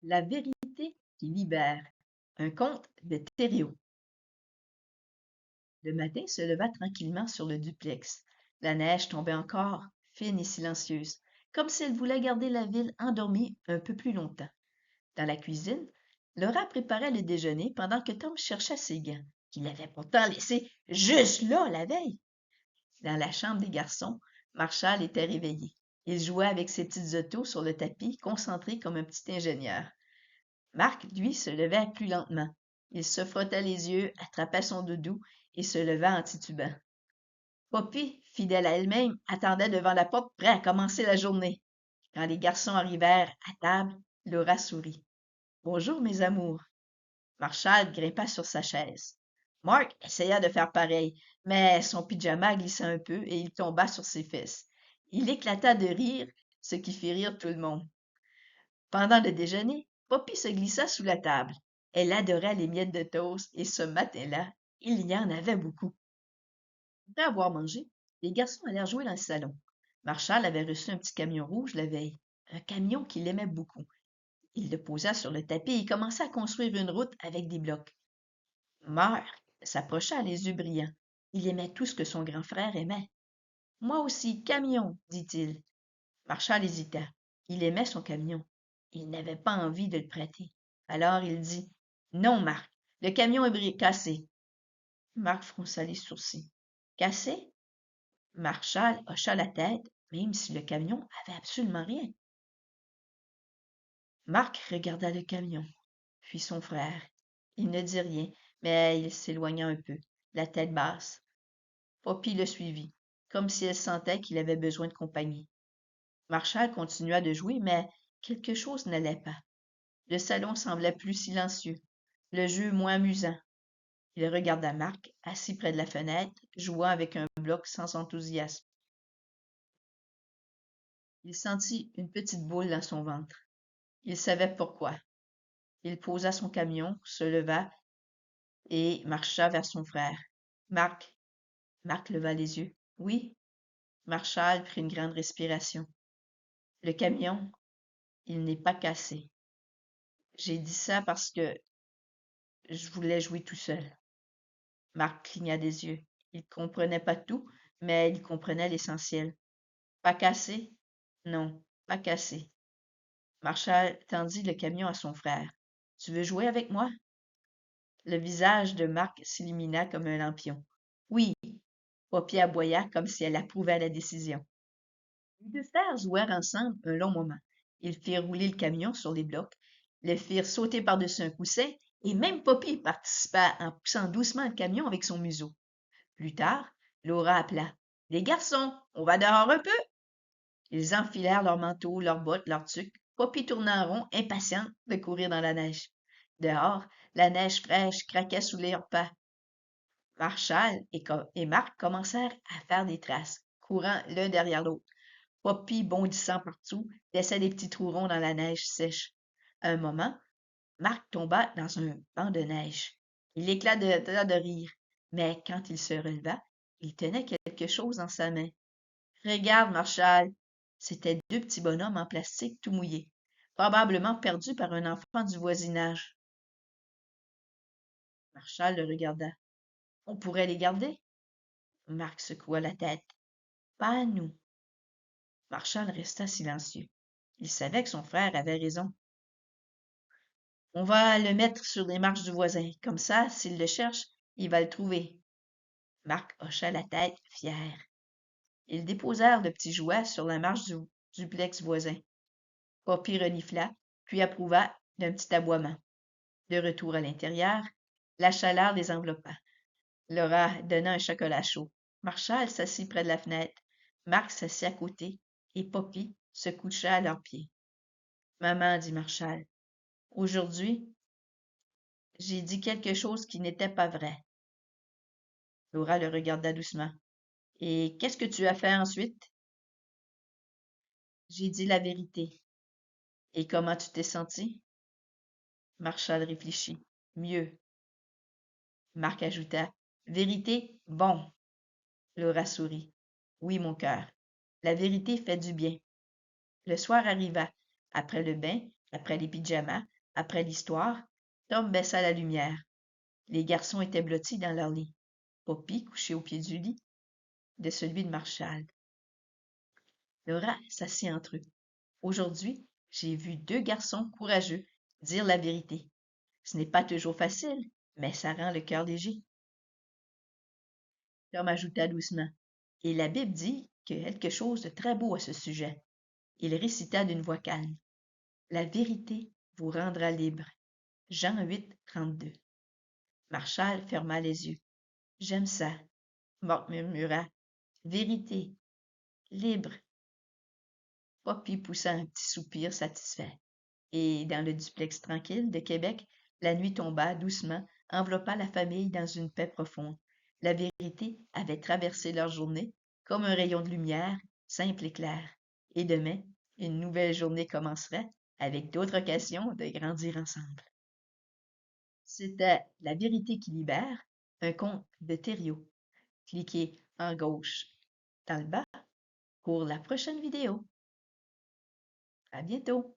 La vérité qui libère. Un conte de Thériault. Le matin se leva tranquillement sur le duplex. La neige tombait encore, fine et silencieuse, comme si elle voulait garder la ville endormie un peu plus longtemps. Dans la cuisine, Laura préparait le déjeuner pendant que Tom cherchait ses gants, qu'il avait pourtant laissés juste là la veille. Dans la chambre des garçons, Marshall était réveillé. Il jouait avec ses petites autos sur le tapis, concentré comme un petit ingénieur. Marc, lui, se levait plus lentement. Il se frottait les yeux, attrapait son doudou et se leva en titubant. Poppy, fidèle à elle-même, attendait devant la porte, prêt à commencer la journée. Quand les garçons arrivèrent à table, Laura sourit. Bonjour, mes amours. Marshall grimpa sur sa chaise. Mark essaya de faire pareil, mais son pyjama glissa un peu et il tomba sur ses fesses. Il éclata de rire, ce qui fit rire tout le monde. Pendant le déjeuner, Poppy se glissa sous la table. Elle adorait les miettes de toast et ce matin-là, il y en avait beaucoup. Après avoir mangé, les garçons allèrent jouer dans le salon. Marshall avait reçu un petit camion rouge la veille, un camion qu'il aimait beaucoup. Il le posa sur le tapis et commença à construire une route avec des blocs. Marc s'approcha les yeux brillants. Il aimait tout ce que son grand frère aimait. Moi aussi, camion, dit-il. Marshall hésita. Il aimait son camion. Il n'avait pas envie de le prêter. Alors il dit non, Marc, le camion est cassé. Marc fronça les sourcils. Cassé? Marshall hocha la tête, même si le camion avait absolument rien. Marc regarda le camion, puis son frère. Il ne dit rien, mais il s'éloigna un peu, la tête basse. Poppy le suivit, comme si elle sentait qu'il avait besoin de compagnie. Marshall continua de jouer, mais quelque chose n'allait pas. Le salon semblait plus silencieux, le jeu moins amusant. Il regarda Marc, assis près de la fenêtre, jouant avec un bloc sans enthousiasme. Il sentit une petite boule dans son ventre. Il savait pourquoi. Il posa son camion, se leva et marcha vers son frère. Marc. Marc leva les yeux. Oui. Marshall prit une grande respiration. Le camion, il n'est pas cassé. J'ai dit ça parce que je voulais jouer tout seul. Marc cligna des yeux. Il comprenait pas tout, mais il comprenait l'essentiel. Pas cassé? Non, pas cassé. Marshall tendit le camion à son frère. Tu veux jouer avec moi? Le visage de Marc s'illumina comme un lampion. Oui, Poppy aboya comme si elle approuvait la décision. Les deux frères jouèrent ensemble un long moment. Ils firent rouler le camion sur les blocs, le firent sauter par-dessus un coussin, et même Poppy participa en poussant doucement le camion avec son museau. Plus tard, Laura appela. Les garçons, on va dehors un peu? Ils enfilèrent leurs manteaux, leurs bottes, leurs tucs. Poppy tourna en rond, impatiente de courir dans la neige. Dehors, la neige fraîche craquait sous leurs pas. Marshall et Marc commencèrent à faire des traces, courant l'un derrière l'autre. Poppy, bondissant partout, laissait des petits trous ronds dans la neige sèche. À un moment, Marc tomba dans un banc de neige. Il éclata de rire, mais quand il se releva, il tenait quelque chose dans sa main. Regarde, Marshall, c'étaient deux petits bonhommes en plastique tout mouillés, probablement perdus par un enfant du voisinage. Marshall le regarda. On pourrait les garder? Marc secoua la tête. Pas à nous. Marshall resta silencieux. Il savait que son frère avait raison. On va le mettre sur les marches du voisin. Comme ça, s'il le cherche, il va le trouver. Marc hocha la tête, fier. Ils déposèrent le petit jouet sur la marche du duplex voisin. Poppy renifla, puis approuva d'un petit aboiement. De retour à l'intérieur, la chaleur les enveloppa. Laura donna un chocolat chaud. Marshall s'assit près de la fenêtre. Marc s'assit à côté, et Poppy se coucha à leurs pieds. Maman, dit Marshall, aujourd'hui, j'ai dit quelque chose qui n'était pas vrai. Laura le regarda doucement. Et qu'est-ce que tu as fait ensuite? J'ai dit la vérité. Et comment tu t'es senti? Marshall réfléchit. Mieux. Marc ajouta. Vérité, bon. Laura sourit. Oui, mon cœur. La vérité fait du bien. Le soir arriva. Après le bain, après les pyjamas, Après l'histoire, Tom baissa la lumière. Les garçons étaient blottis dans leur lit. Poppy couché au pied du lit de celui de Marshall. Le rat s'assit entre eux. Aujourd'hui, j'ai vu deux garçons courageux dire la vérité. Ce n'est pas toujours facile, mais ça rend le cœur léger. Tom ajouta doucement. Et la Bible dit quelque chose de très beau à ce sujet. Il récita d'une voix calme. La vérité vous rendra libre. Jean 8, 32. Marshall ferma les yeux. J'aime ça, Mort murmura. Vérité, libre. Poppy poussa un petit soupir satisfait. Et dans le duplex tranquille de Québec, la nuit tomba doucement, enveloppa la famille dans une paix profonde. La vérité avait traversé leur journée comme un rayon de lumière, simple et clair. Et demain, une nouvelle journée commencerait avec d'autres occasions de grandir ensemble. C'était La vérité qui libère, un conte de Thériault. Cliquez en gauche dans le bas pour la prochaine vidéo. À bientôt!